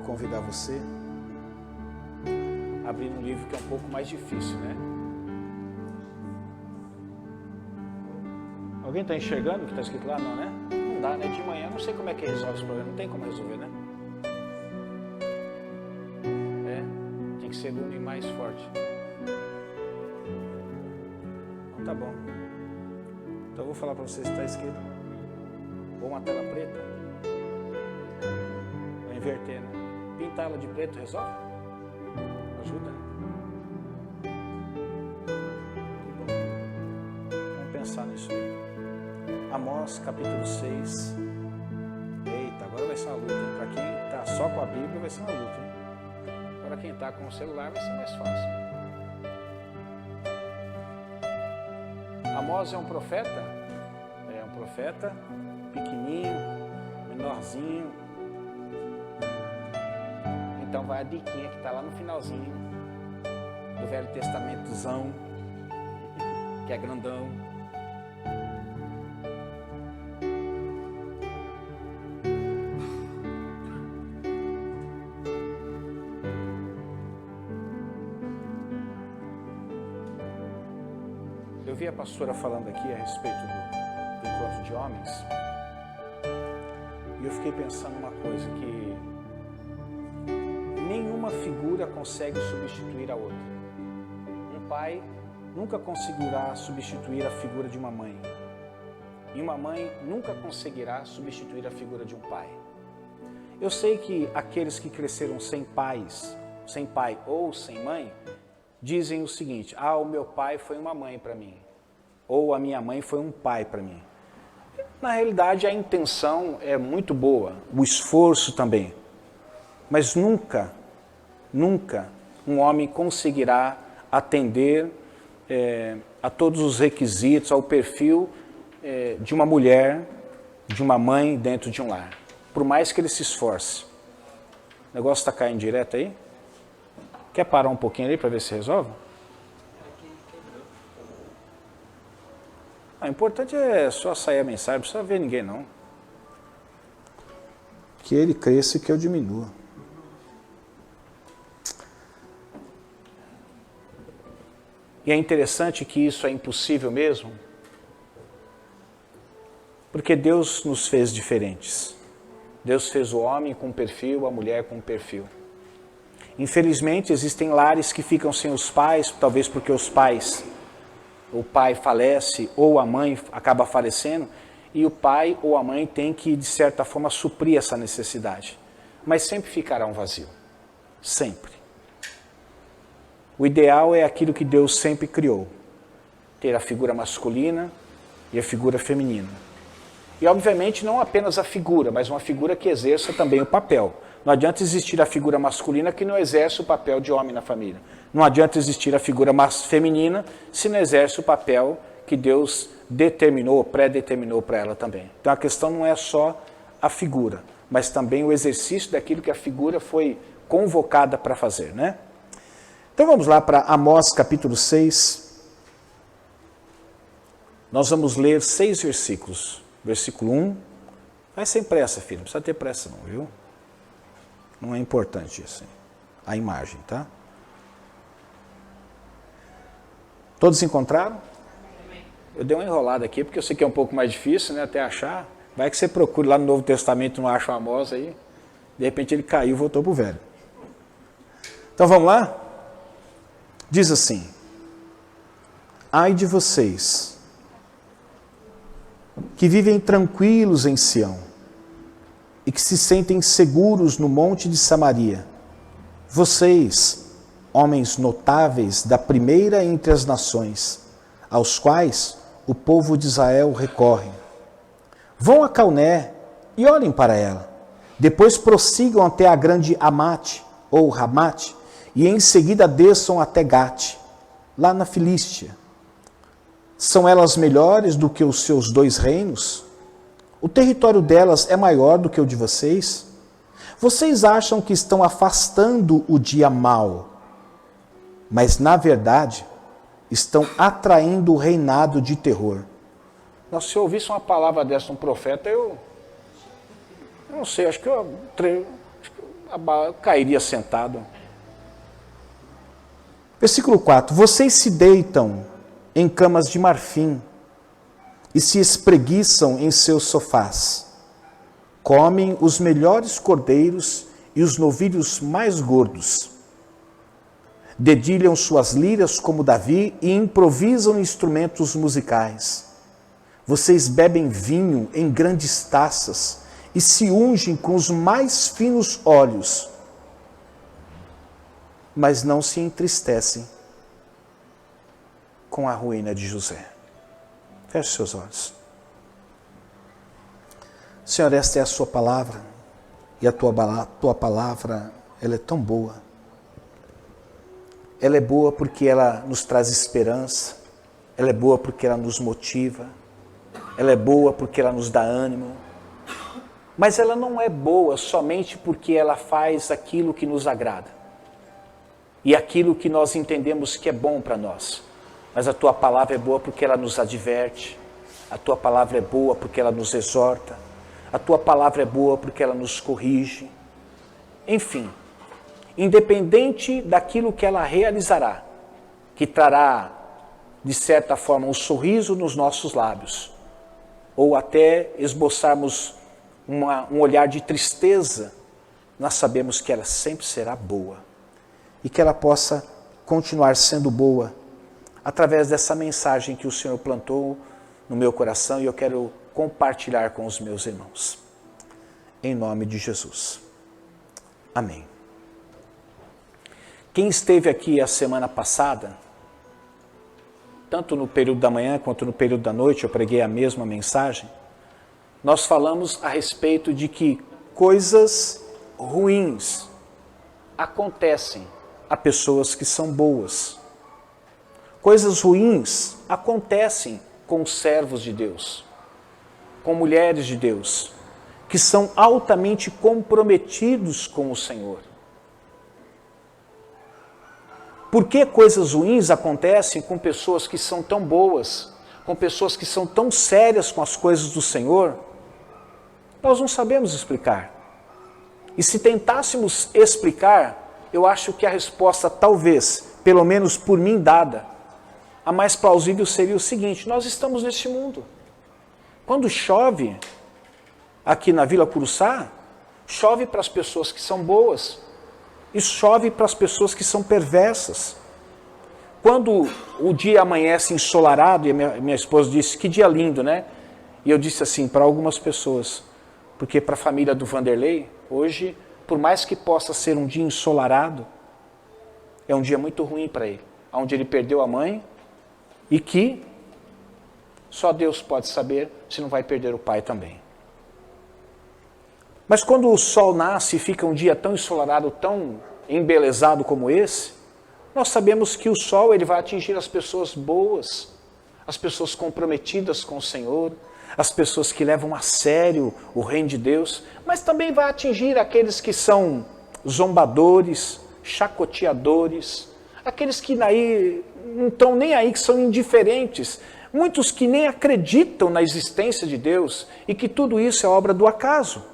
quero convidar você a abrir um livro que é um pouco mais difícil, né? Alguém está enxergando o que está escrito lá? Não, né? Não dá, né? De manhã, não sei como é que resolve esse problema. Não tem como resolver, né? Tem que ser lume mais forte. Então tá bom. Então eu vou falar para vocês se está escrito. Ou uma tela preta. Vai inverter, né? Pintar ela de preto resolve? Ajuda? Vamos pensar nisso aí. Amós, capítulo 6. Eita, agora vai ser uma luta, hein? Para quem está só com a Bíblia vai ser uma luta, hein? Para quem está com o celular vai ser mais fácil. Amós é um profeta? É um profeta pequenininho, menorzinho. Então vai a diquinha que está lá no finalzinho do Velho Testamentozão, que é grandão. Eu vi a pastora falando aqui a respeito do encontro de homens e eu fiquei pensando uma coisa, que nenhuma figura consegue substituir a outra. Um pai nunca conseguirá substituir a figura de uma mãe e uma mãe nunca conseguirá substituir a figura de um pai. Eu sei que aqueles que cresceram sem pai ou sem mãe, dizem o seguinte: o meu pai foi uma mãe para mim, ou a minha mãe foi um pai para mim. Na realidade, a intenção é muito boa, o esforço também, mas nunca um homem conseguirá atender a todos os requisitos, ao perfil de uma mulher, de uma mãe dentro de um lar, por mais que ele se esforce. O negócio está caindo direto aí? Quer parar um pouquinho ali para ver se resolve? O importante é só sair a mensagem, não precisa ver ninguém não. Que ele cresça e que eu diminua. E é interessante que isso é impossível mesmo, porque Deus nos fez diferentes. Deus fez o homem com um perfil, a mulher com um perfil. Infelizmente, existem lares que ficam sem os pais, talvez porque o pai falece ou a mãe acaba falecendo, e o pai ou a mãe tem que, de certa forma, suprir essa necessidade. Mas sempre ficará um vazio. Sempre. O ideal é aquilo que Deus sempre criou. Ter a figura masculina e a figura feminina. E, obviamente, não apenas a figura, mas uma figura que exerça também o papel. Não adianta existir a figura masculina que não exerce o papel de homem na família. Não adianta existir a figura feminina se não exerce o papel que Deus determinou, predeterminou para ela também. Então a questão não é só a figura, mas também o exercício daquilo que a figura foi convocada para fazer, né? Então vamos lá para Amós capítulo 6. Nós vamos ler 6 versículos. Versículo 1. Vai sem pressa, filho, não precisa ter pressa não, viu? Não é importante assim, a imagem, tá? Todos encontraram? Eu dei uma enrolada aqui, porque eu sei que é um pouco mais difícil, né, até achar. Vai que você procure lá no Novo Testamento, não acha o Amós aí. De repente ele caiu e voltou para o Velho. Então vamos lá? Diz assim: ai de vocês, que vivem tranquilos em Sião, e que se sentem seguros no monte de Samaria. Vocês, homens notáveis da primeira entre as nações, aos quais o povo de Israel recorre. Vão a Calné e olhem para ela. Depois prossigam até a grande Amate, ou Ramate, e em seguida desçam até Gate, lá na Filístia. São elas melhores do que os seus 2 reinos? O território delas é maior do que o de vocês? Vocês acham que estão afastando o dia mau, mas na verdade estão atraindo o reinado de terror. Nossa, se eu ouvisse uma palavra dessa de um profeta, eu não sei, acho que cairia sentado. Versículo 4. Vocês se deitam em camas de marfim e se espreguiçam em seus sofás. Comem os melhores cordeiros e os novilhos mais gordos. Dedilham suas liras como Davi e improvisam instrumentos musicais. Vocês bebem vinho em grandes taças e se ungem com os mais finos óleos, mas não se entristecem com a ruína de José. Feche seus olhos. Senhor, esta é a sua palavra, e a tua palavra, ela é tão boa. Ela é boa porque ela nos traz esperança, ela é boa porque ela nos motiva, ela é boa porque ela nos dá ânimo, mas ela não é boa somente porque ela faz aquilo que nos agrada e aquilo que nós entendemos que é bom para nós. Mas a tua palavra é boa porque ela nos adverte, a tua palavra é boa porque ela nos exorta, a tua palavra é boa porque ela nos corrige. Enfim, independente daquilo que ela realizará, que trará, de certa forma, um sorriso nos nossos lábios, ou até esboçarmos um olhar de tristeza, nós sabemos que ela sempre será boa e que ela possa continuar sendo boa através dessa mensagem que o Senhor plantou no meu coração e eu quero compartilhar com os meus irmãos. Em nome de Jesus. Amém. Quem esteve aqui a semana passada, tanto no período da manhã quanto no período da noite, eu preguei a mesma mensagem, nós falamos a respeito de que coisas ruins acontecem a pessoas que são boas. Coisas ruins acontecem com servos de Deus, com mulheres de Deus, que são altamente comprometidos com o Senhor. Por que coisas ruins acontecem com pessoas que são tão boas, com pessoas que são tão sérias com as coisas do Senhor? Nós não sabemos explicar. E se tentássemos explicar, eu acho que a resposta talvez, pelo menos por mim dada, a mais plausível seria o seguinte: nós estamos neste mundo. Quando chove, aqui na Vila Curuçá, chove para as pessoas que são boas e chove para as pessoas que são perversas. Quando o dia amanhece ensolarado, e minha esposa disse, que dia lindo, né? E eu disse assim, para algumas pessoas, porque para a família do Vanderlei, hoje, por mais que possa ser um dia ensolarado, é um dia muito ruim para ele, onde ele perdeu a mãe e que só Deus pode saber se não vai perder o pai também. Mas quando o sol nasce e fica um dia tão ensolarado, tão embelezado como esse, nós sabemos que o sol ele vai atingir as pessoas boas, as pessoas comprometidas com o Senhor, as pessoas que levam a sério o reino de Deus, mas também vai atingir aqueles que são zombadores, chacoteadores, aqueles que não estão nem aí, que são indiferentes, muitos que nem acreditam na existência de Deus e que tudo isso é obra do acaso.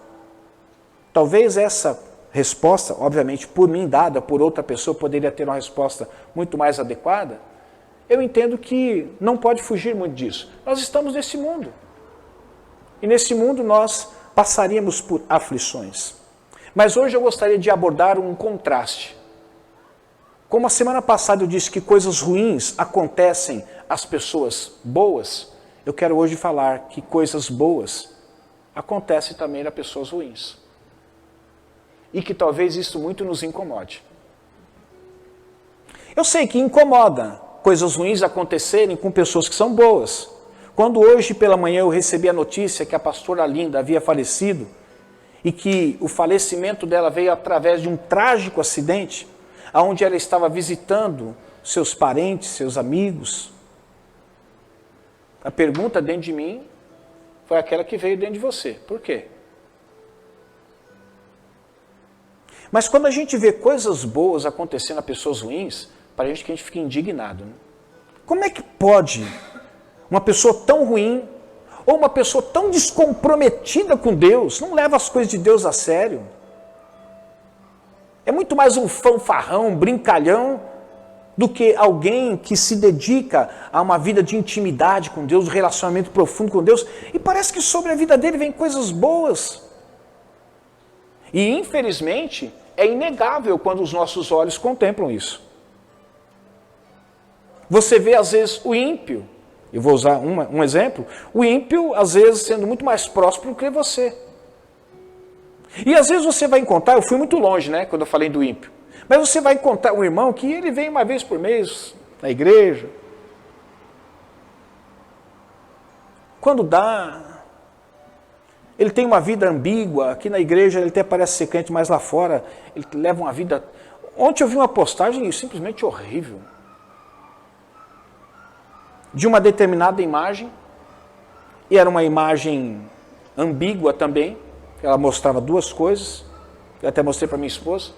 Talvez essa resposta, obviamente por mim dada, por outra pessoa, poderia ter uma resposta muito mais adequada. Eu entendo que não pode fugir muito disso. Nós estamos nesse mundo. E nesse mundo nós passaríamos por aflições. Mas hoje eu gostaria de abordar um contraste. Como a semana passada eu disse que coisas ruins acontecem às pessoas boas, eu quero hoje falar que coisas boas acontecem também a pessoas ruins. E que talvez isso muito nos incomode. Eu sei que incomoda coisas ruins acontecerem com pessoas que são boas. Quando hoje pela manhã eu recebi a notícia que a pastora Linda havia falecido e que o falecimento dela veio através de um trágico acidente, onde ela estava visitando seus parentes, seus amigos, a pergunta dentro de mim foi aquela que veio dentro de você. Por quê? Mas quando a gente vê coisas boas acontecendo a pessoas ruins, para a gente fica indignado. Né? Como é que pode uma pessoa tão ruim, ou uma pessoa tão descomprometida com Deus, não leva as coisas de Deus a sério? É muito mais um fanfarrão, um brincalhão, do que alguém que se dedica a uma vida de intimidade com Deus, um relacionamento profundo com Deus, e parece que sobre a vida dele vem coisas boas. E infelizmente, é inegável quando os nossos olhos contemplam isso. Você vê às vezes o ímpio, eu vou usar um exemplo, o ímpio às vezes sendo muito mais próspero que você. E às vezes você vai encontrar, eu fui muito longe, né, quando eu falei do ímpio, mas você vai encontrar um irmão que ele vem uma vez por mês na igreja. Quando dá, ele tem uma vida ambígua, aqui na igreja ele até parece ser crente, mas lá fora ele leva uma vida... Ontem eu vi uma postagem simplesmente horrível, de uma determinada imagem, e era uma imagem ambígua também, ela mostrava duas coisas, eu até mostrei para minha esposa.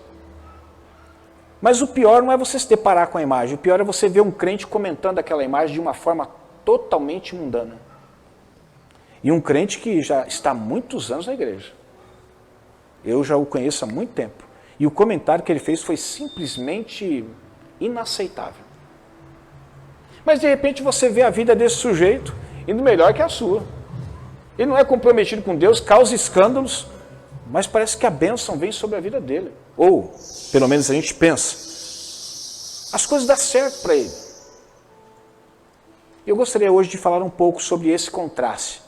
Mas o pior não é você se deparar com a imagem, o pior é você ver um crente comentando aquela imagem de uma forma totalmente mundana. E um crente que já está há muitos anos na igreja. Eu já o conheço há muito tempo. E o comentário que ele fez foi simplesmente inaceitável. Mas de repente você vê a vida desse sujeito indo melhor que a sua. Ele não é comprometido com Deus, causa escândalos, mas parece que a bênção vem sobre a vida dele. Ou, pelo menos a gente pensa, as coisas dão certo para ele. Eu gostaria hoje de falar um pouco sobre esse contraste.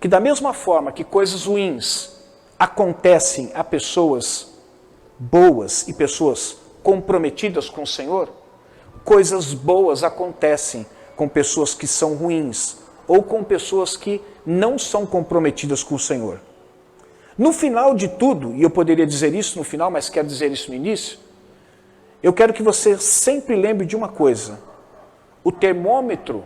Que da mesma forma que coisas ruins acontecem a pessoas boas e pessoas comprometidas com o Senhor, coisas boas acontecem com pessoas que são ruins ou com pessoas que não são comprometidas com o Senhor. No final de tudo, e eu poderia dizer isso no final, mas quero dizer isso no início, eu quero que você sempre lembre de uma coisa. O termômetro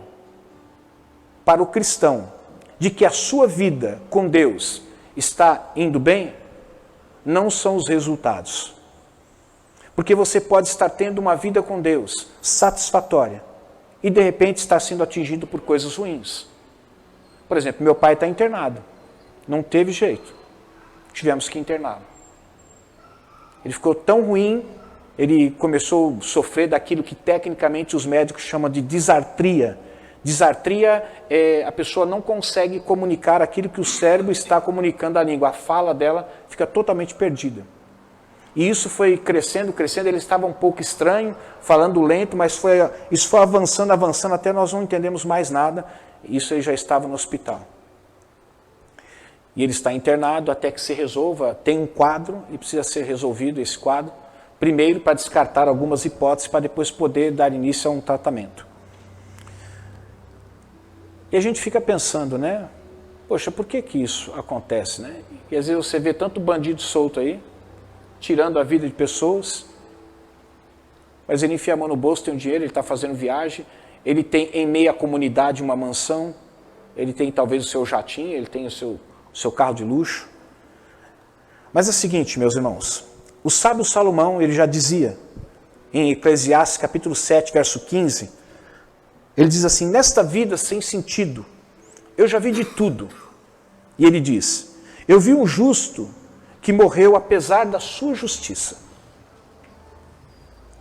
para o cristão de que a sua vida com Deus está indo bem, não são os resultados. Porque você pode estar tendo uma vida com Deus satisfatória e de repente estar sendo atingido por coisas ruins. Por exemplo, meu pai está internado, não teve jeito, tivemos que interná-lo. Ele ficou tão ruim, ele começou a sofrer daquilo que tecnicamente os médicos chamam de disartria. Disartria é a pessoa não consegue comunicar aquilo que o cérebro está comunicando à língua. A fala dela fica totalmente perdida. E isso foi crescendo, crescendo. Ele estava um pouco estranho, falando lento, mas isso foi avançando, avançando, até nós não entendemos mais nada. Isso ele já estava no hospital. E ele está internado até que se resolva. Tem um quadro e precisa ser resolvido esse quadro. Primeiro para descartar algumas hipóteses, para depois poder dar início a um tratamento. E a gente fica pensando, né? Poxa, por que que isso acontece, né? E às vezes você vê tanto bandido solto aí, tirando a vida de pessoas, mas ele enfia a mão no bolso, tem um dinheiro, ele está fazendo viagem, ele tem em meio à comunidade uma mansão, ele tem talvez o seu jatinho, ele tem o seu carro de luxo. Mas é o seguinte, meus irmãos, o sábio Salomão, ele já dizia, em Eclesiastes capítulo 7, verso 15, ele diz assim, nesta vida sem sentido, eu já vi de tudo. E ele diz, eu vi um justo que morreu apesar da sua justiça.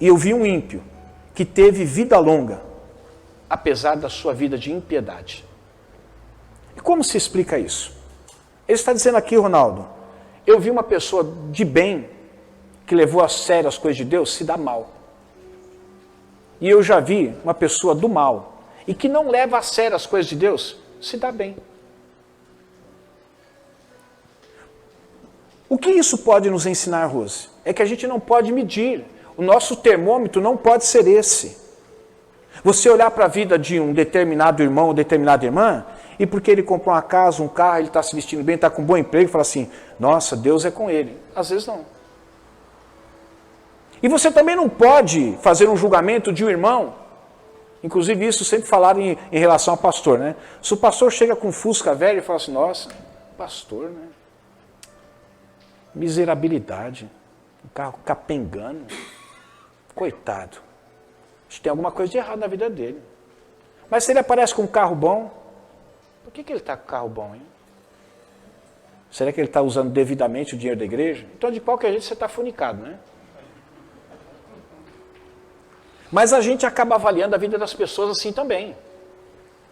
E eu vi um ímpio que teve vida longa, apesar da sua vida de impiedade. E como se explica isso? Ele está dizendo aqui, Ronaldo, eu vi uma pessoa de bem, que levou a sério as coisas de Deus, se dá mal. E eu já vi uma pessoa do mal, e que não leva a sério as coisas de Deus, se dá bem. O que isso pode nos ensinar, Rose? É que a gente não pode medir. O nosso termômetro não pode ser esse. Você olhar para a vida de um determinado irmão ou determinada irmã, e porque ele comprou uma casa, um carro, ele está se vestindo bem, está com um bom emprego, fala assim, nossa, Deus é com ele. Às vezes não. E você também não pode fazer um julgamento de um irmão, inclusive isso sempre falaram em relação ao pastor, né? Se o pastor chega com um Fusca velho e fala assim, nossa, pastor, né? Miserabilidade, um carro capengando, coitado. Acho que tem alguma coisa de errado na vida dele. Mas se ele aparece com um carro bom, por que ele está com um carro bom, hein? Será que ele está usando devidamente o dinheiro da igreja? Então, de qualquer jeito, você está funicado, né? Mas a gente acaba avaliando a vida das pessoas assim também.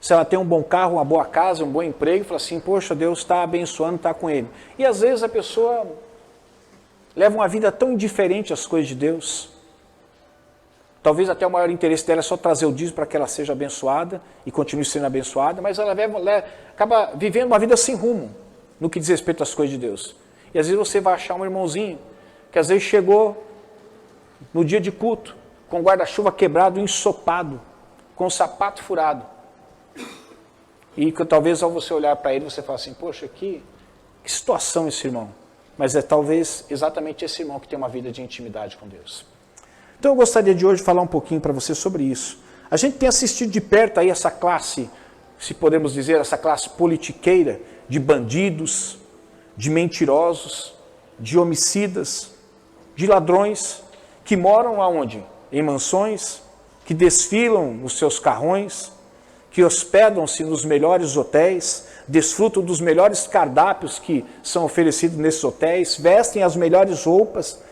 Se ela tem um bom carro, uma boa casa, um bom emprego, fala assim, poxa, Deus está abençoando, está com ele. E às vezes a pessoa leva uma vida tão indiferente às coisas de Deus. Talvez até o maior interesse dela é só trazer o dízimo para que ela seja abençoada e continue sendo abençoada, mas ela acaba vivendo uma vida sem rumo no que diz respeito às coisas de Deus. E às vezes você vai achar um irmãozinho que às vezes chegou no dia de culto com o guarda-chuva quebrado, ensopado, com o sapato furado. E que talvez ao você olhar para ele, você fala assim, poxa, que situação esse irmão. Mas é talvez exatamente esse irmão que tem uma vida de intimidade com Deus. Então eu gostaria de hoje falar um pouquinho para você sobre isso. A gente tem assistido de perto aí essa classe, se podemos dizer, essa classe politiqueira de bandidos, de mentirosos, de homicidas, de ladrões, que moram aonde? Em mansões, que desfilam nos seus carrões, que hospedam-se nos melhores hotéis, desfrutam dos melhores cardápios que são oferecidos nesses hotéis, vestem as melhores roupas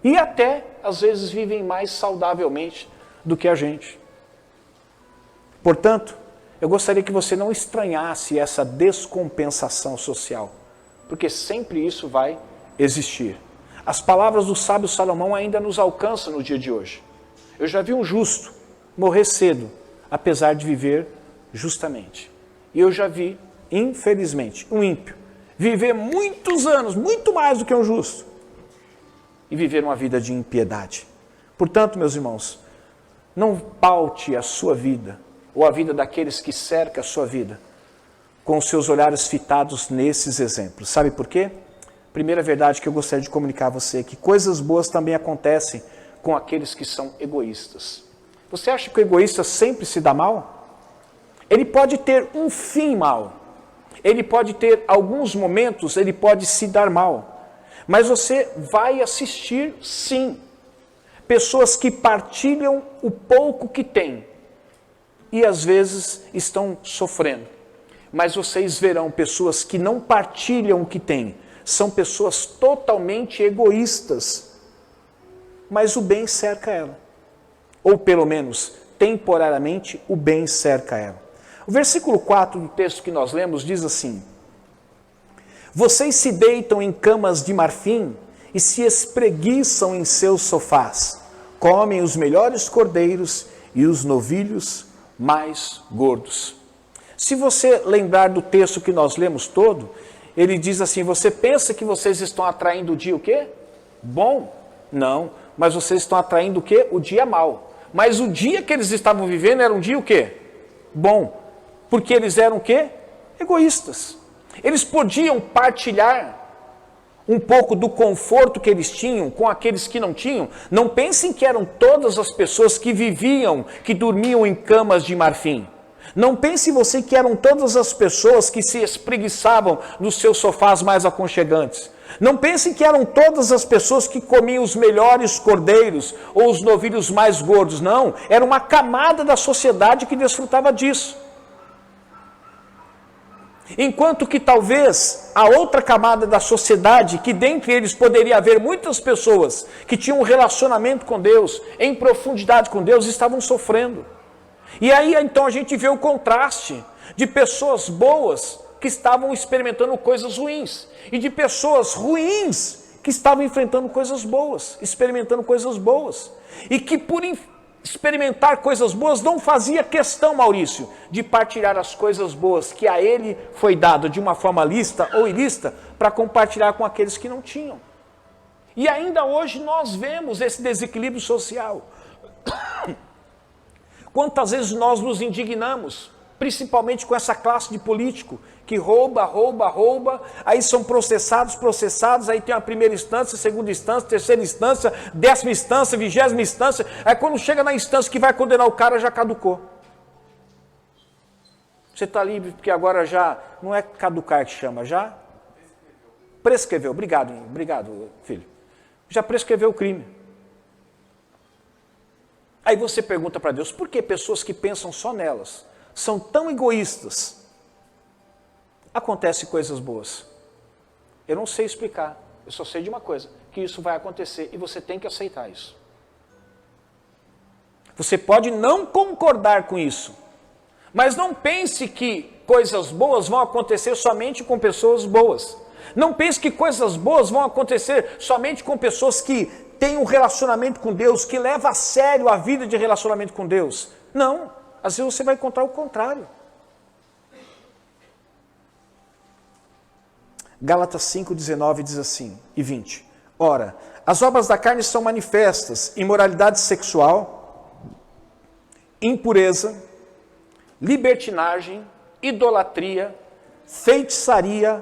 e até, às vezes, vivem mais saudavelmente do que a gente. Portanto, eu gostaria que você não estranhasse essa descompensação social, porque sempre isso vai existir. As palavras do sábio Salomão ainda nos alcançam no dia de hoje. Eu já vi um justo morrer cedo, apesar de viver justamente. E eu já vi, infelizmente, um ímpio viver muitos anos, muito mais do que um justo, e viver uma vida de impiedade. Portanto, meus irmãos, não paute a sua vida, ou a vida daqueles que cercam a sua vida, com os seus olhares fitados nesses exemplos. Sabe por quê? Primeira verdade que eu gostaria de comunicar a você é que coisas boas também acontecem com aqueles que são egoístas. Você acha que o egoísta sempre se dá mal? Ele pode ter um fim mal. Ele pode ter alguns momentos, ele pode se dar mal. Mas você vai assistir, sim, pessoas que partilham o pouco que têm e às vezes estão sofrendo. Mas vocês verão pessoas que não partilham o que têm. São pessoas totalmente egoístas. Mas o bem cerca ela. Ou pelo menos, temporariamente, o bem cerca ela. O versículo 4 do texto que nós lemos diz assim: vocês se deitam em camas de marfim e se espreguiçam em seus sofás. Comem os melhores cordeiros e os novilhos mais gordos. Se você lembrar do texto que nós lemos todo, ele diz assim, você pensa que vocês estão atraindo o dia o quê? Bom? Não, mas vocês estão atraindo o quê? O dia mau. Mas o dia que eles estavam vivendo era um dia o quê? Bom. Porque eles eram o quê? Egoístas. Eles podiam partilhar um pouco do conforto que eles tinham com aqueles que não tinham. Não pensem que eram todas as pessoas que viviam, que dormiam em camas de marfim. Não pense você que eram todas as pessoas que se espreguiçavam nos seus sofás mais aconchegantes. Não pense que eram todas as pessoas que comiam os melhores cordeiros ou os novilhos mais gordos. Não, era uma camada da sociedade que desfrutava disso. Enquanto que talvez a outra camada da sociedade, que dentre eles poderia haver muitas pessoas que tinham um relacionamento com Deus, em profundidade com Deus, estavam sofrendo. E aí então a gente vê o contraste de pessoas boas que estavam experimentando coisas ruins e de pessoas ruins que estavam enfrentando coisas boas, experimentando coisas boas. E que por experimentar coisas boas não fazia questão, Maurício, de partilhar as coisas boas que a ele foi dado de uma forma lícita ou ilícita para compartilhar com aqueles que não tinham. E ainda hoje nós vemos esse desequilíbrio social. Quantas vezes nós nos indignamos, principalmente com essa classe de político que rouba, aí são processados, aí tem a primeira instância, segunda instância, terceira instância, 10ª instância, 20ª instância, aí quando chega na instância que vai condenar o cara, já caducou. Você está livre porque agora já, não é caducar que chama, já prescreveu. Obrigado, filho. Já prescreveu o crime. Aí você pergunta para Deus, por que pessoas que pensam só nelas são tão egoístas? Acontecem coisas boas. Eu não sei explicar, eu só sei de uma coisa, que isso vai acontecer e você tem que aceitar isso. Você pode não concordar com isso, mas não pense que coisas boas vão acontecer somente com pessoas boas. Não pense que coisas boas vão acontecer somente com pessoas que têm um relacionamento com Deus, que levam a sério a vida de relacionamento com Deus. Não, às vezes você vai encontrar o contrário. Gálatas 5, 19 diz assim, e 20. Ora, as obras da carne são manifestas: imoralidade sexual, impureza, libertinagem, idolatria, feitiçaria,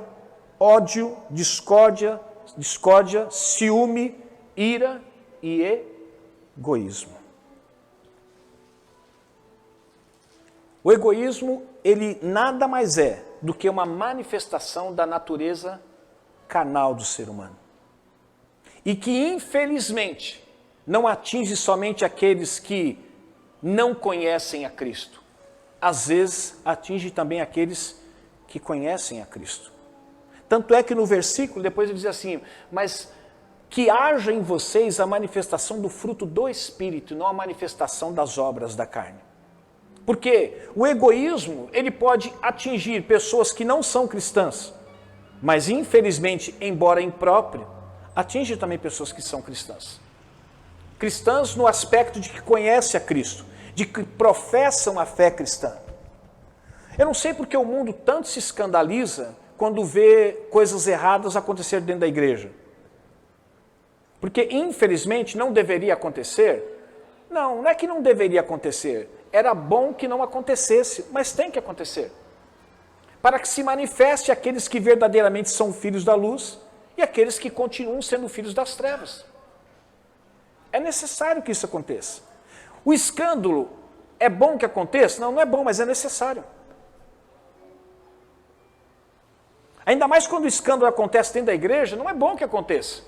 ódio, discórdia, ciúme, ira e egoísmo. O egoísmo, ele nada mais é do que uma manifestação da natureza carnal do ser humano. E que, infelizmente, não atinge somente aqueles que não conhecem a Cristo. Às vezes, atinge também aqueles que conhecem a Cristo. Tanto é que no versículo, depois ele diz assim, mas que haja em vocês a manifestação do fruto do Espírito, não a manifestação das obras da carne. Porque o egoísmo, ele pode atingir pessoas que não são cristãs, mas infelizmente, embora impróprio, atinge também pessoas que são cristãs. Cristãs no aspecto de que conhecem a Cristo, de que professam a fé cristã. Eu não sei porque o mundo tanto se escandaliza quando vê coisas erradas acontecer dentro da igreja. Porque infelizmente não deveria acontecer. Não é que não deveria acontecer. Era bom que não acontecesse, mas tem que acontecer. Para que se manifeste aqueles que verdadeiramente são filhos da luz e aqueles que continuam sendo filhos das trevas. É necessário que isso aconteça. O escândalo é bom que aconteça? Não é bom, mas é necessário. Ainda mais quando o escândalo acontece dentro da igreja, não é bom que aconteça.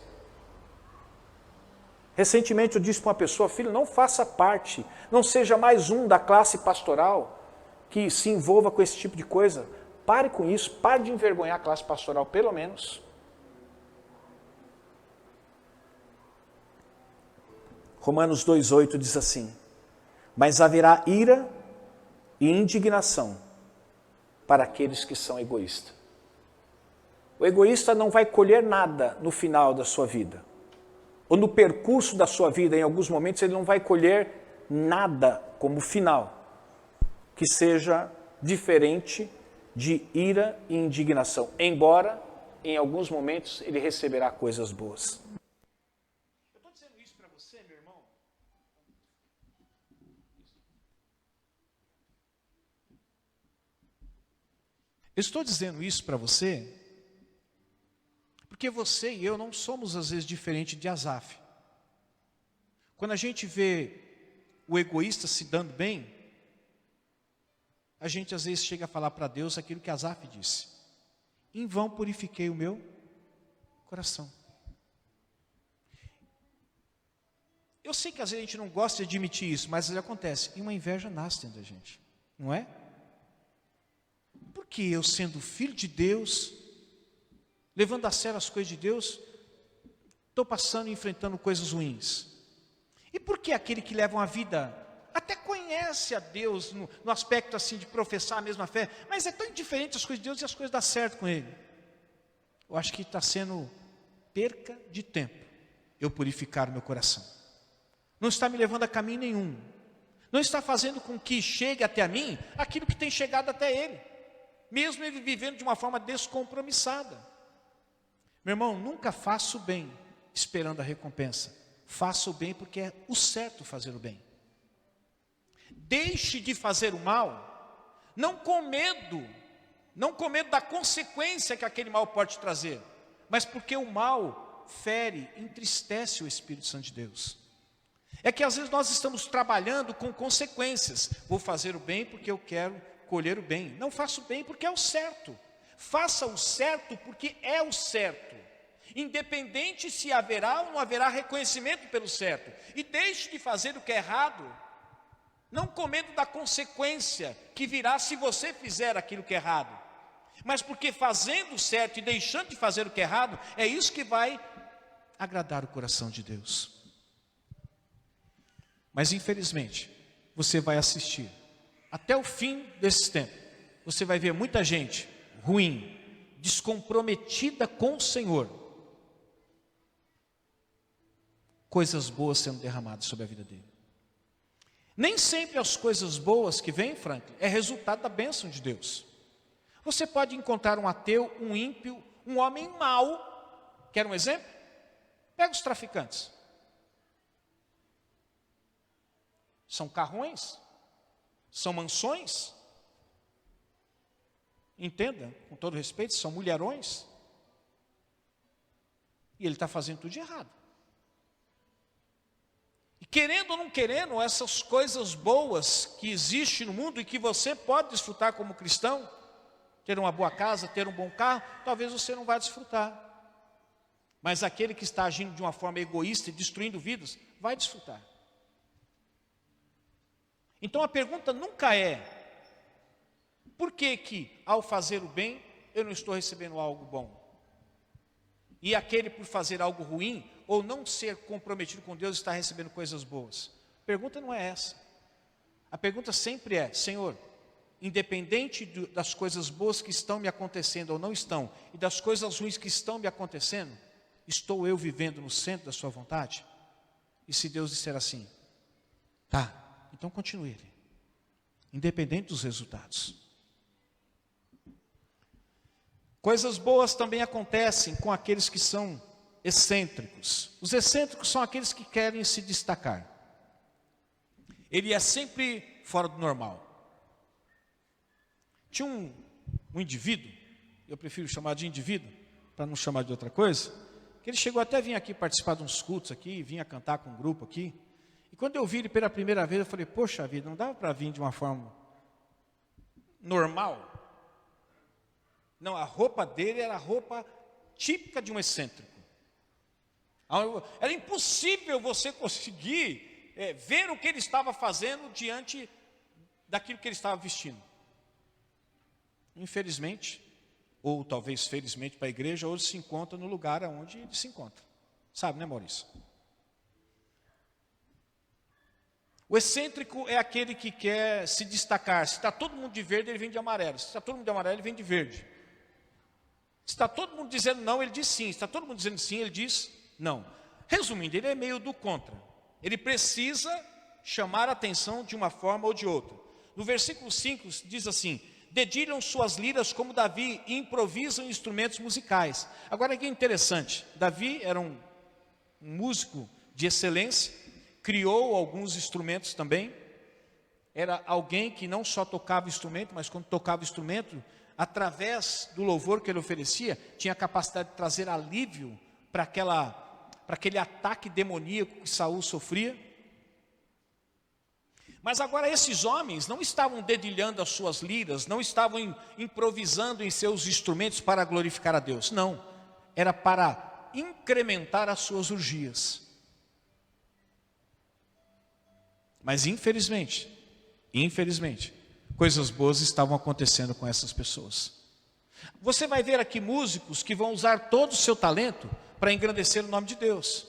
Recentemente eu disse para uma pessoa, filho, não faça parte, não seja mais um da classe pastoral que se envolva com esse tipo de coisa. Pare com isso, pare de envergonhar a classe pastoral, pelo menos. Romanos 2,8 diz assim, mas haverá ira e indignação para aqueles que são egoístas. O egoísta não vai colher nada no final da sua vida. Ou no percurso da sua vida, em alguns momentos, ele não vai colher nada como final, que seja diferente de ira e indignação, embora em alguns momentos ele receberá coisas boas. Eu estou dizendo isso para você, meu irmão. Eu estou dizendo isso para você porque você e eu não somos, às vezes, diferentes de Asaf. Quando a gente vê o egoísta se dando bem, a gente, às vezes, chega a falar para Deus aquilo que Asaf disse. Em vão purifiquei o meu coração. Eu sei que, às vezes, a gente não gosta de admitir isso, mas acontece. E uma inveja nasce dentro da gente, não é? Porque eu, sendo filho de Deus, levando a sério as coisas de Deus, estou passando e enfrentando coisas ruins. E por que aquele que leva uma vida, até conhece a Deus no aspecto assim de professar a mesma fé, mas é tão indiferente as coisas de Deus e as coisas dão certo com ele? Eu acho que está sendo perca de tempo eu purificar o meu coração. Não está me levando a caminho nenhum. Não está fazendo com que chegue até a mim aquilo que tem chegado até ele, mesmo ele vivendo de uma forma descompromissada. Meu irmão, nunca faça o bem esperando a recompensa. Faça o bem porque é o certo fazer o bem. Deixe de fazer o mal, não com medo da consequência que aquele mal pode trazer, mas porque o mal fere, entristece o Espírito Santo de Deus. É que às vezes nós estamos trabalhando com consequências. Vou fazer o bem porque eu quero colher o bem. Não faço o bem porque é o certo. Faça o certo porque é o certo, independente se haverá ou não haverá reconhecimento pelo certo. E deixe de fazer o que é errado, não com medo da consequência que virá se você fizer aquilo que é errado, mas porque fazendo o certo e deixando de fazer o que é errado, é isso que vai agradar o coração de Deus. Mas infelizmente, você vai assistir até o fim desse tempo. Você vai ver muita gente ruim, descomprometida com o Senhor. Coisas boas sendo derramadas sobre a vida dele. Nem sempre as coisas boas que vêm, Franklin, é resultado da bênção de Deus. Você pode encontrar um ateu, um ímpio, um homem mau. Quer um exemplo? Pega os traficantes. São carrões, são mansões. Entenda, com todo respeito, são mulherões. E ele está fazendo tudo de errado. E querendo ou não querendo, essas coisas boas que existem no mundo e que você pode desfrutar como cristão, ter uma boa casa, ter um bom carro, talvez você não vá desfrutar. Mas aquele que está agindo de uma forma egoísta e destruindo vidas, vai desfrutar. Então a pergunta nunca é: por que ao fazer o bem, eu não estou recebendo algo bom? E aquele por fazer algo ruim, ou não ser comprometido com Deus, está recebendo coisas boas? A pergunta não é essa. A pergunta sempre é: Senhor, independente das coisas boas que estão me acontecendo ou não estão, e das coisas ruins que estão me acontecendo, estou eu vivendo no centro da sua vontade? E se Deus disser assim, tá, então continue ele, independente dos resultados. Coisas boas também acontecem com aqueles que são excêntricos. Os excêntricos são aqueles que querem se destacar. Ele é sempre fora do normal. Tinha um indivíduo, eu prefiro chamar de indivíduo, para não chamar de outra coisa, que ele chegou até a vir aqui participar de uns cultos aqui, vinha cantar com um grupo aqui. E quando eu vi ele pela primeira vez, eu falei, poxa vida, não dava para vir de uma forma normal? Não, a roupa dele era a roupa típica de um excêntrico. Era impossível você conseguir ver o que ele estava fazendo diante daquilo que ele estava vestindo. Infelizmente, ou talvez felizmente para a igreja, hoje se encontra no lugar onde ele se encontra. Sabe, né, Maurício? O excêntrico é aquele que quer se destacar. Se está todo mundo de verde, ele vem de amarelo. Se está todo mundo de amarelo, ele vem de verde. Se está todo mundo dizendo não, ele diz sim. Se está todo mundo dizendo sim, ele diz não. Resumindo, ele é meio do contra. Ele precisa chamar a atenção de uma forma ou de outra. No versículo 5 diz assim: dedilham suas liras como Davi e improvisam instrumentos musicais. Agora que é interessante, Davi era um músico de excelência, criou alguns instrumentos também. Era alguém que não só tocava instrumento, mas quando tocava instrumento, através do louvor que ele oferecia, tinha a capacidade de trazer alívio para aquele ataque demoníaco que Saul sofria. Mas agora esses homens não estavam dedilhando as suas liras, não estavam improvisando em seus instrumentos para glorificar a Deus. Não, era para incrementar as suas orgias. Mas infelizmente, coisas boas estavam acontecendo com essas pessoas. Você vai ver aqui músicos que vão usar todo o seu talento para engrandecer o nome de Deus.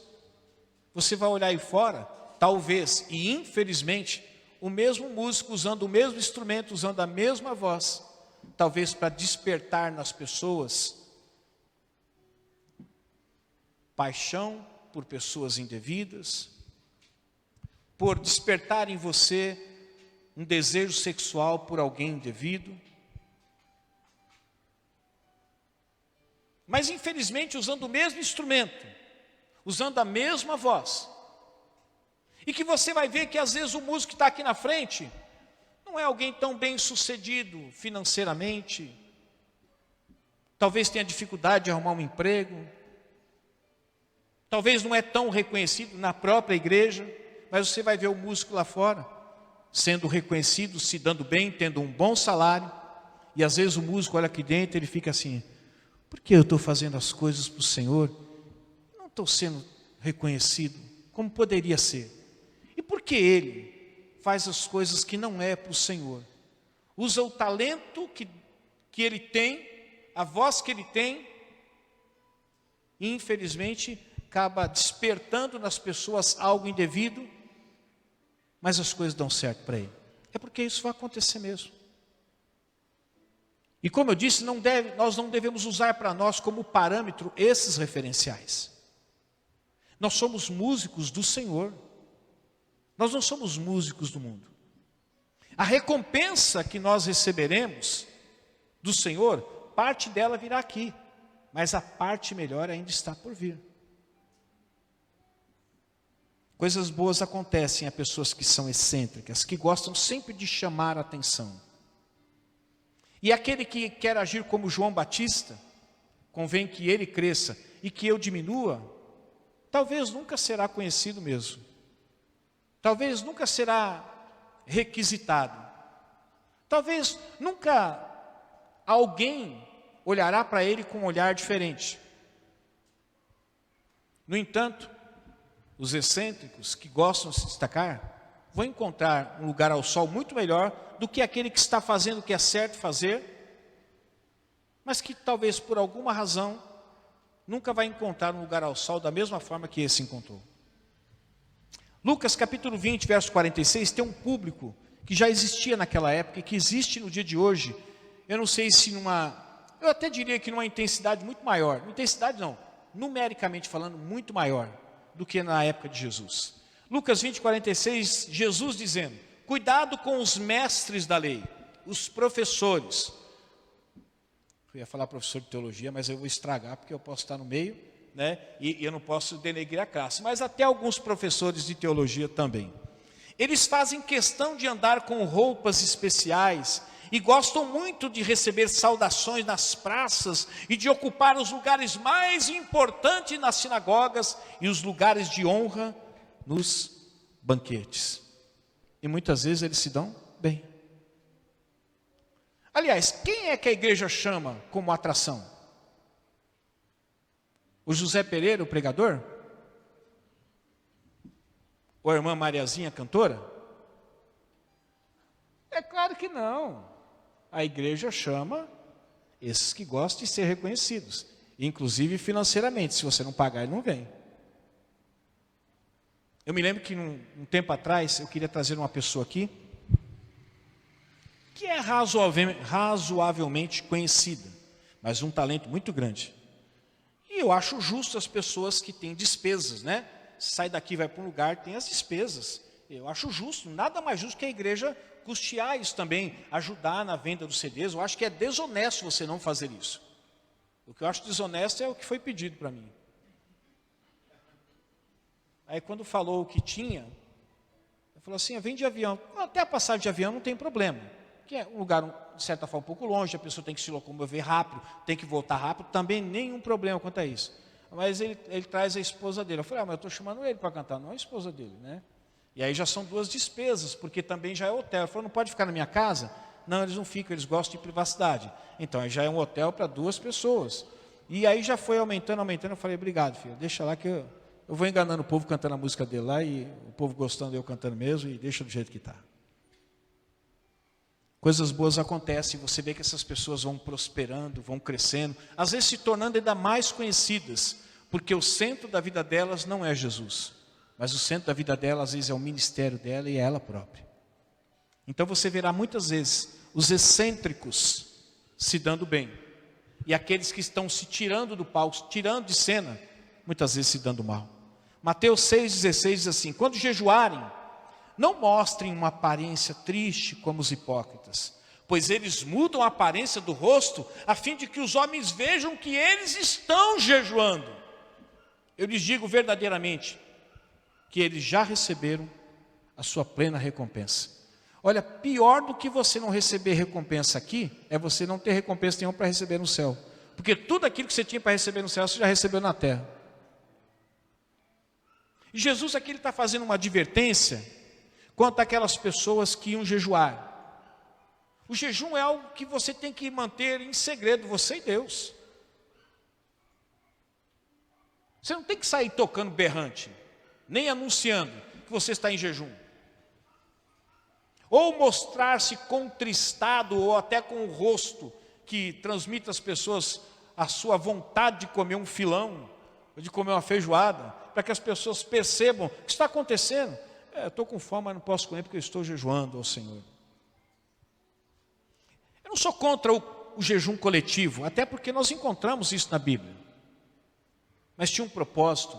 Você vai olhar aí fora, talvez, e infelizmente, o mesmo músico usando o mesmo instrumento, usando a mesma voz, talvez para despertar nas pessoas paixão por pessoas indevidas, por despertar em você um desejo sexual por alguém indevido. Mas infelizmente usando o mesmo instrumento, usando a mesma voz. E que você vai ver que às vezes o músico que está aqui na frente não é alguém tão bem sucedido financeiramente, talvez tenha dificuldade de arrumar um emprego, talvez não é tão reconhecido na própria igreja, mas você vai ver o músico lá fora sendo reconhecido, se dando bem, tendo um bom salário. E às vezes o músico olha aqui dentro e ele fica assim: por que eu estou fazendo as coisas para o Senhor? Não estou sendo reconhecido como poderia ser. E por que ele faz as coisas que não é para o Senhor? Usa o talento que ele tem a voz que ele tem, e infelizmente acaba despertando nas pessoas algo indevido, mas as coisas dão certo para ele. É porque isso vai acontecer mesmo. E como eu disse, nós não devemos usar para nós como parâmetro esses referenciais. Nós somos músicos do Senhor. Nós não somos músicos do mundo. A recompensa que nós receberemos do Senhor, parte dela virá aqui, mas a parte melhor ainda está por vir. Coisas boas acontecem a pessoas que são excêntricas, que gostam sempre de chamar a atenção. E aquele que quer agir como João Batista, convém que ele cresça e que eu diminua, talvez nunca será conhecido mesmo. Talvez nunca será requisitado. Talvez nunca alguém olhará para ele com um olhar diferente. No entanto, os excêntricos que gostam de se destacar, vão encontrar um lugar ao sol muito melhor do que aquele que está fazendo o que é certo fazer, mas que talvez por alguma razão nunca vai encontrar um lugar ao sol da mesma forma que esse encontrou. Lucas capítulo 20, verso 46, tem um público que já existia naquela época e que existe no dia de hoje. Eu não sei se eu até diria que numa intensidade muito maior, intensidade não, numericamente falando, muito maior do que na época de Jesus. Lucas 20, 46, Jesus dizendo: cuidado com os mestres da lei, os professores. Eu ia falar professor de teologia, mas eu vou estragar porque eu posso estar no meio, né? E eu não posso denegrir a classe, mas até alguns professores de teologia também. Eles fazem questão de andar com roupas especiais e gostam muito de receber saudações nas praças e de ocupar os lugares mais importantes nas sinagogas e os lugares de honra nos banquetes. E muitas vezes eles se dão bem. Aliás, quem é que a igreja chama como atração? O José Pereira, o pregador? Ou a irmã Mariazinha, cantora? É claro que não. A igreja chama esses que gostam de ser reconhecidos, inclusive financeiramente. Se você não pagar, ele não vem. Eu me lembro que um tempo atrás, eu queria trazer uma pessoa aqui, que é razoavelmente conhecida, mas um talento muito grande. E eu acho justo as pessoas que têm despesas, né? Sai daqui, vai para um lugar, tem as despesas. Eu acho justo, nada mais justo que a igreja custear isso também, ajudar na venda dos CDs. Eu acho que é desonesto você não fazer isso. O que eu acho desonesto é o que foi pedido para mim. Aí quando falou o que tinha, eu falei assim, vem de avião. Até a passagem de avião não tem problema, que é um lugar, de certa forma, um pouco longe, a pessoa tem que se locomover rápido, tem que voltar rápido, também nenhum problema quanto a isso. Mas ele traz a esposa dele. Eu falei, mas eu estou chamando ele para cantar, não a esposa dele, né? E aí já são duas despesas, porque também já é hotel. Ele falou, não pode ficar na minha casa? Não, eles não ficam, eles gostam de privacidade. Então, aí já é um hotel para duas pessoas. E aí já foi aumentando. Eu falei, obrigado, filho, deixa lá que eu vou enganando o povo cantando a música dele lá, e o povo gostando de eu cantando mesmo, e deixa do jeito que está. Coisas boas acontecem, você vê que essas pessoas vão prosperando, vão crescendo, às vezes se tornando ainda mais conhecidas, porque o centro da vida delas não é Jesus. Mas o centro da vida dela, às vezes, é o ministério dela e é ela própria. Então você verá muitas vezes os excêntricos se dando bem. E aqueles que estão se tirando do palco, se tirando de cena, muitas vezes se dando mal. Mateus 6,16 diz assim: quando jejuarem, não mostrem uma aparência triste como os hipócritas, pois eles mudam a aparência do rosto, a fim de que os homens vejam que eles estão jejuando. Eu lhes digo verdadeiramente, que eles já receberam a sua plena recompensa. Olha, pior do que você não receber recompensa aqui, é você não ter recompensa nenhuma para receber no céu. Porque tudo aquilo que você tinha para receber no céu, você já recebeu na terra. E Jesus aqui está fazendo uma advertência quanto àquelas pessoas que iam jejuar. O jejum é algo que você tem que manter em segredo, você e Deus. Você não tem que sair tocando berrante, nem anunciando que você está em jejum. Ou mostrar-se contristado, ou até com o rosto que transmita às pessoas a sua vontade de comer um filão, ou de comer uma feijoada, para que as pessoas percebam o que está acontecendo. Eu estou com fome, mas não posso comer porque eu estou jejuando ao Senhor. Eu não sou contra o jejum coletivo, até porque nós encontramos isso na Bíblia. Mas tinha um propósito.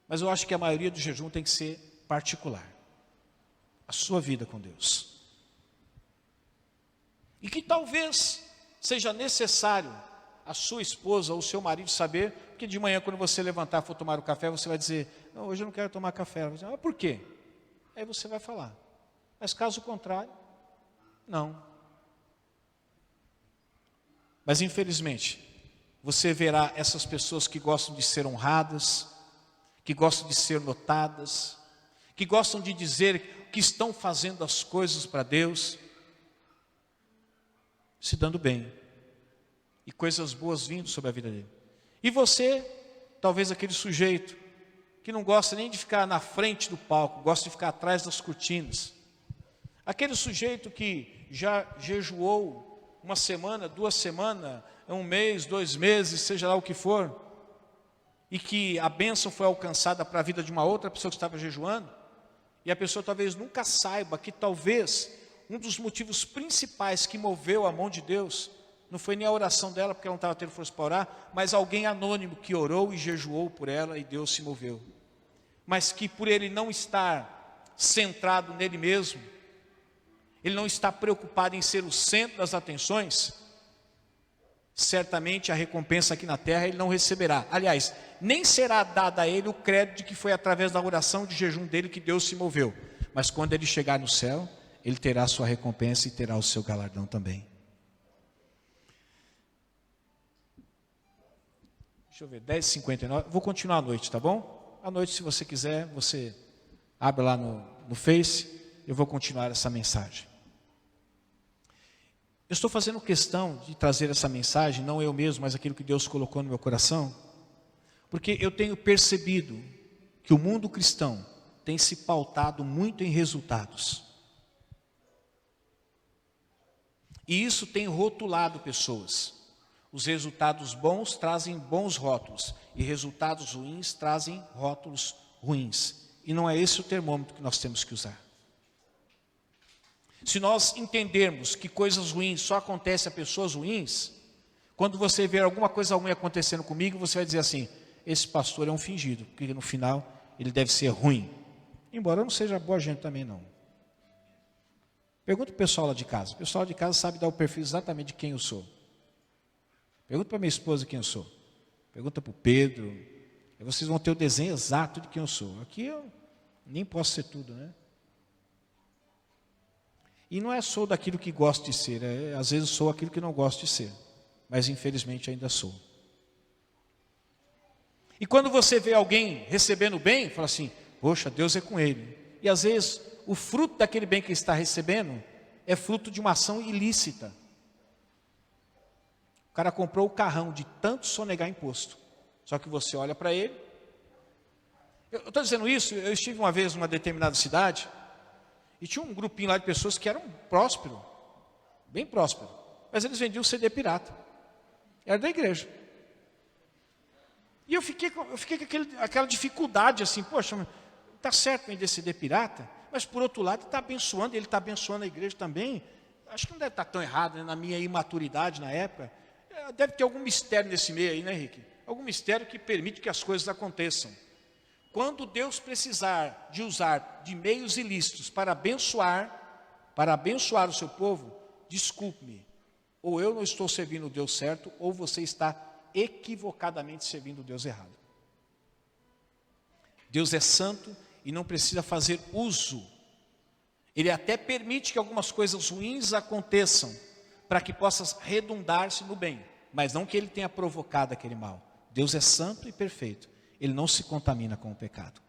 Mas eu acho que a maioria do jejum tem que ser particular. A sua vida com Deus. E que talvez seja necessário a sua esposa ou o seu marido saber, que de manhã quando você levantar e for tomar o café, você vai dizer, não, hoje eu não quero tomar café. Ela vai dizer, por quê? Aí você vai falar. Mas caso contrário, não. Mas infelizmente, você verá essas pessoas que gostam de ser honradas, que gostam de ser notadas, que gostam de dizer que estão fazendo as coisas para Deus, se dando bem, e coisas boas vindo sobre a vida dele. E você, talvez aquele sujeito, que não gosta nem de ficar na frente do palco, gosta de ficar atrás das cortinas. Aquele sujeito que já jejuou uma semana, 2 semanas, 1 mês, 2 meses, seja lá o que for, e que a bênção foi alcançada para a vida de uma outra pessoa que estava jejuando, e a pessoa talvez nunca saiba que talvez um dos motivos principais que moveu a mão de Deus, não foi nem a oração dela, porque ela não estava tendo força para orar, mas alguém anônimo que orou e jejuou por ela e Deus se moveu. Mas que por ele não estar centrado nele mesmo, ele não está preocupado em ser o centro das atenções, certamente a recompensa aqui na terra ele não receberá. Aliás, nem será dada a ele o crédito de que foi através da oração de jejum dele que Deus se moveu. Mas quando ele chegar no céu, ele terá a sua recompensa e terá o seu galardão também. Deixa eu ver, 10h59, vou continuar à noite, tá bom? À noite, se você quiser, você abre lá no Face, eu vou continuar essa mensagem. Eu estou fazendo questão de trazer essa mensagem, não eu mesmo, mas aquilo que Deus colocou no meu coração, porque eu tenho percebido que o mundo cristão tem se pautado muito em resultados. E isso tem rotulado pessoas. Os resultados bons trazem bons rótulos, e resultados ruins trazem rótulos ruins. E não é esse o termômetro que nós temos que usar. Se nós entendermos que coisas ruins só acontecem a pessoas ruins, quando você ver alguma coisa ruim acontecendo comigo, você vai dizer assim, esse pastor é um fingido, porque no final ele deve ser ruim. Embora eu não seja boa gente também não. Pergunta o pessoal lá de casa. O pessoal de casa sabe dar o perfil exatamente de quem eu sou. Pergunta para minha esposa quem eu sou. Pergunta para o Pedro. E vocês vão ter o desenho exato de quem eu sou. Aqui eu nem posso ser tudo, né? E não é sou daquilo que gosto de ser. Às vezes sou aquilo que não gosto de ser. Mas infelizmente ainda sou. E quando você vê alguém recebendo bem, fala assim, poxa, Deus é com ele. E às vezes o fruto daquele bem que ele está recebendo é fruto de uma ação ilícita. O cara comprou o carrão de tanto sonegar imposto. Só que você olha para ele. Eu estou dizendo isso, eu estive uma vez numa determinada cidade, e tinha um grupinho lá de pessoas que eram prósperos, bem prósperos, mas eles vendiam CD pirata. Era da igreja. E eu fiquei com aquela dificuldade assim, poxa, está certo vender CD pirata, mas por outro lado está abençoando, ele está abençoando a igreja também. Acho que não deve estar tão errado, né, na minha imaturidade na época. Deve ter algum mistério nesse meio aí, né, Henrique? Algum mistério que permite que as coisas aconteçam. Quando Deus precisar de usar de meios ilícitos para abençoar o seu povo, desculpe-me, ou eu não estou servindo o Deus certo, ou você está equivocadamente servindo o Deus errado. Deus é santo e não precisa fazer uso. Ele até permite que algumas coisas ruins aconteçam, para que possa redundar-se no bem, mas não que ele tenha provocado aquele mal. Deus é santo e perfeito. Ele não se contamina com o pecado.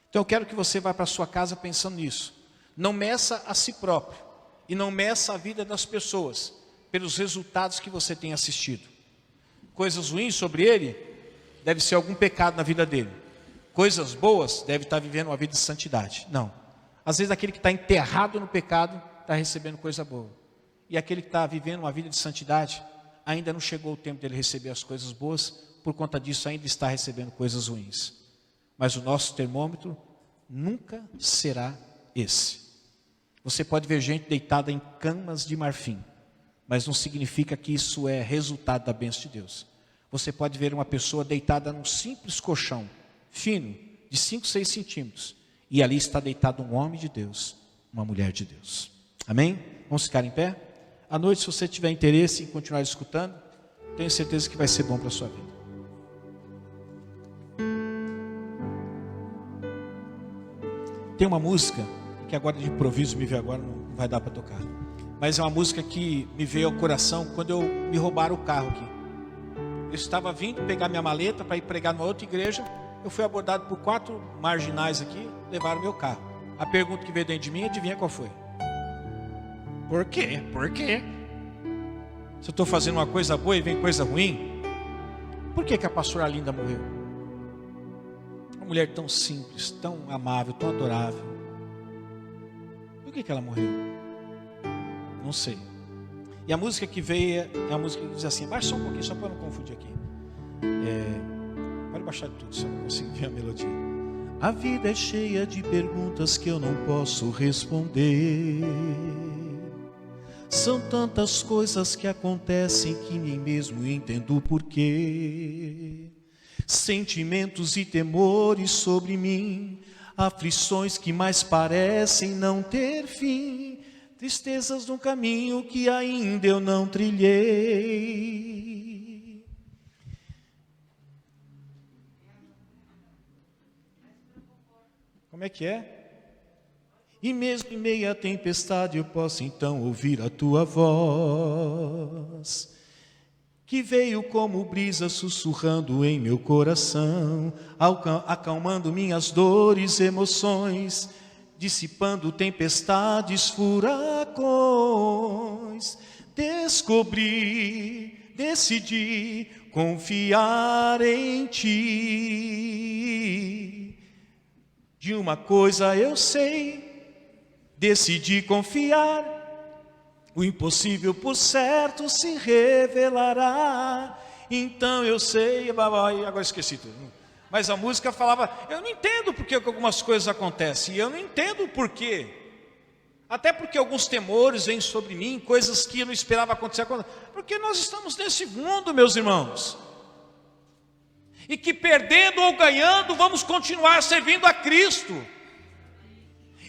Então eu quero que você vá para a sua casa pensando nisso. Não meça a si próprio e não meça a vida das pessoas pelos resultados que você tem assistido. Coisas ruins sobre ele, deve ser algum pecado na vida dele. Coisas boas, deve estar vivendo uma vida de santidade. Não. Às vezes aquele que está enterrado no pecado, está recebendo coisa boa. E aquele que está vivendo uma vida de santidade, ainda não chegou o tempo dele receber as coisas boas, por conta disso ainda está recebendo coisas ruins. Mas o nosso termômetro nunca será esse. Você pode ver gente deitada em camas de marfim, mas não significa que isso é resultado da bênção de Deus. Você pode ver uma pessoa deitada num simples colchão, fino, de 5, 6 centímetros, e ali está deitado um homem de Deus, uma mulher de Deus. Amém? Vamos ficar em pé? À noite, se você tiver interesse em continuar escutando, tenho certeza que vai ser bom para a sua vida. Tem uma música, que agora de improviso me veio agora, não vai dar para tocar. Mas é uma música que me veio ao coração quando me roubaram o carro aqui. Eu estava vindo pegar minha maleta para ir pregar numa outra igreja. Eu fui abordado por 4 marginais aqui, levaram meu carro. A pergunta que veio dentro de mim, adivinha qual foi? Por quê? Por quê? Se eu estou fazendo uma coisa boa e vem coisa ruim, por que a pastora Linda morreu? Uma mulher tão simples, tão amável, tão adorável. Por que ela morreu? Não sei. E a música que veio é a música que diz assim, baixa só um pouquinho, só para não confundir aqui. Pode baixar tudo, se eu não consigo ver a melodia. A vida é cheia de perguntas que eu não posso responder. São tantas coisas que acontecem que nem mesmo entendo o porquê. Sentimentos e temores sobre mim, aflições que mais parecem não ter fim, tristezas no caminho que ainda eu não trilhei. Como é que é? E mesmo em meio à tempestade eu posso então ouvir a tua voz, que veio como brisa sussurrando em meu coração, acalmando minhas dores e emoções, dissipando tempestades, furacões. Decidi confiar em ti. De uma coisa eu sei, decidi confiar. O impossível por certo se revelará. Então eu sei, agora esqueci tudo. Mas a música falava, eu não entendo porque algumas coisas acontecem. E eu não entendo o porquê. Até porque alguns temores vêm sobre mim, coisas que eu não esperava acontecer. Porque nós estamos nesse mundo, meus irmãos. E que perdendo ou ganhando, vamos continuar servindo a Cristo.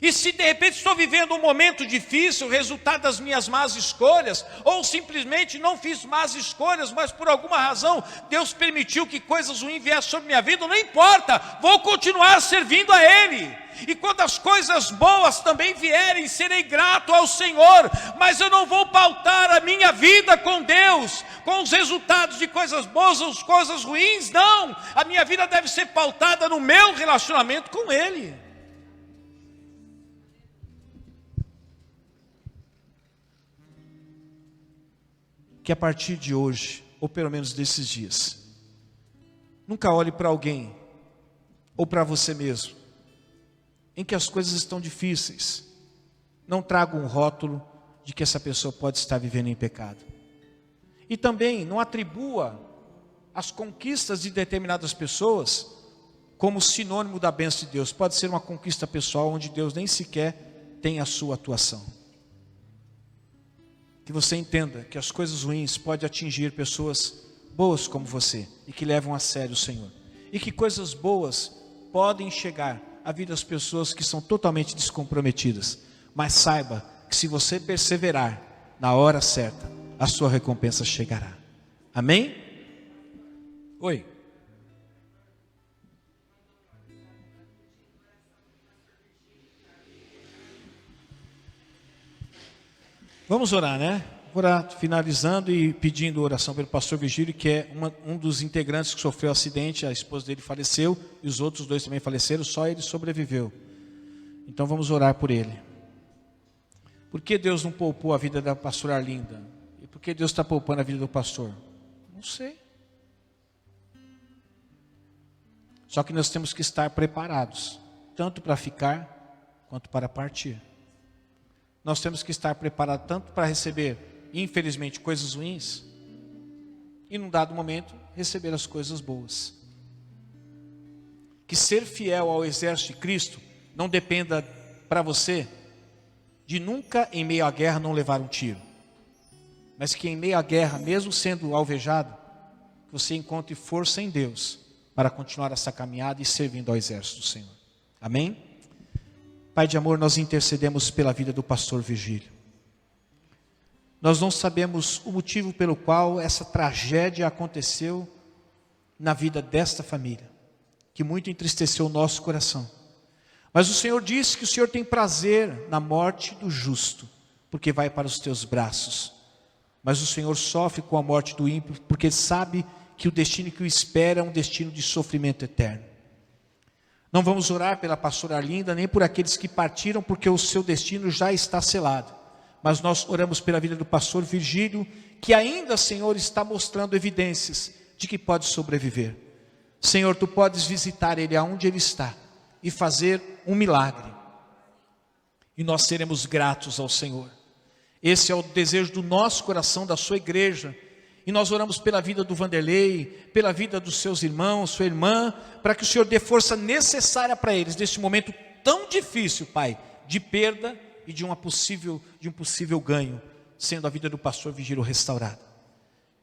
E se de repente estou vivendo um momento difícil, resultado das minhas más escolhas, ou simplesmente não fiz más escolhas, mas por alguma razão Deus permitiu que coisas ruins viessem sobre minha vida, não importa, vou continuar servindo a Ele. E quando as coisas boas também vierem, serei grato ao Senhor, mas eu não vou pautar a minha vida com Deus, com os resultados de coisas boas ou coisas ruins, não. A minha vida deve ser pautada no meu relacionamento com Ele. Que a partir de hoje, ou pelo menos desses dias, nunca olhe para alguém, ou para você mesmo, em que as coisas estão difíceis. Não traga um rótulo de que essa pessoa pode estar vivendo em pecado. E também não atribua as conquistas de determinadas pessoas como sinônimo da bênção de Deus. Pode ser uma conquista pessoal onde Deus nem sequer tem a sua atuação. Que você entenda que as coisas ruins podem atingir pessoas boas como você e que levam a sério o Senhor. E que coisas boas podem chegar à vida das pessoas que são totalmente descomprometidas. Mas saiba que se você perseverar na hora certa, a sua recompensa chegará. Amém? Oi. Vamos orar, né? Orar, finalizando e pedindo oração pelo pastor Virgílio, que é um dos integrantes que sofreu acidente, a esposa dele faleceu, e os outros 2 também faleceram, só ele sobreviveu. Então vamos orar por ele. Por que Deus não poupou a vida da pastora Arlinda? E por que Deus está poupando a vida do pastor? Não sei. Só que nós temos que estar preparados, tanto para ficar, quanto para partir. nós temos que estar preparados tanto para receber, infelizmente, coisas ruins, e num dado momento, receber as coisas boas. Que ser fiel ao exército de Cristo não dependa para você de nunca em meio à guerra não levar um tiro, mas que em meio à guerra, mesmo sendo alvejado, que você encontre força em Deus para continuar essa caminhada e servindo ao exército do Senhor. Amém? Pai de amor, nós intercedemos pela vida do pastor Virgílio. Nós não sabemos o motivo pelo qual essa tragédia aconteceu na vida desta família, que muito entristeceu o nosso coração. Mas o Senhor disse que o Senhor tem prazer na morte do justo, porque vai para os teus braços. Mas o Senhor sofre com a morte do ímpio, porque sabe que o destino que o espera é um destino de sofrimento eterno. Não vamos orar pela pastora Arlinda, nem por aqueles que partiram, porque o seu destino já está selado. Mas nós oramos pela vida do pastor Virgílio, que ainda, Senhor, está mostrando evidências de que pode sobreviver. Senhor, tu podes visitar ele aonde ele está e fazer um milagre. E nós seremos gratos ao Senhor. Esse é o desejo do nosso coração, da sua igreja. E nós oramos pela vida do Vanderlei, pela vida dos seus irmãos, sua irmã, para que o Senhor dê força necessária para eles, neste momento tão difícil, Pai, de perda e de um possível ganho, sendo a vida do pastor Virgílio restaurada.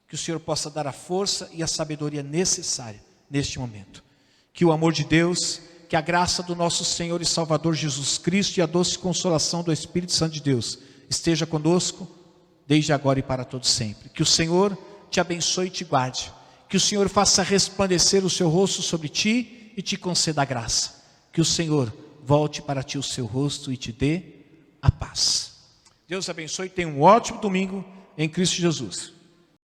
Que o Senhor possa dar a força e a sabedoria necessária neste momento. Que o amor de Deus, que a graça do nosso Senhor e Salvador Jesus Cristo e a doce consolação do Espírito Santo de Deus esteja conosco, desde agora e para todo sempre. Que o Senhor te abençoe e te guarde. Que o Senhor faça resplandecer o seu rosto sobre ti e te conceda a graça. Que o Senhor volte para ti o seu rosto e te dê a paz. Deus abençoe e tenha um ótimo domingo em Cristo Jesus.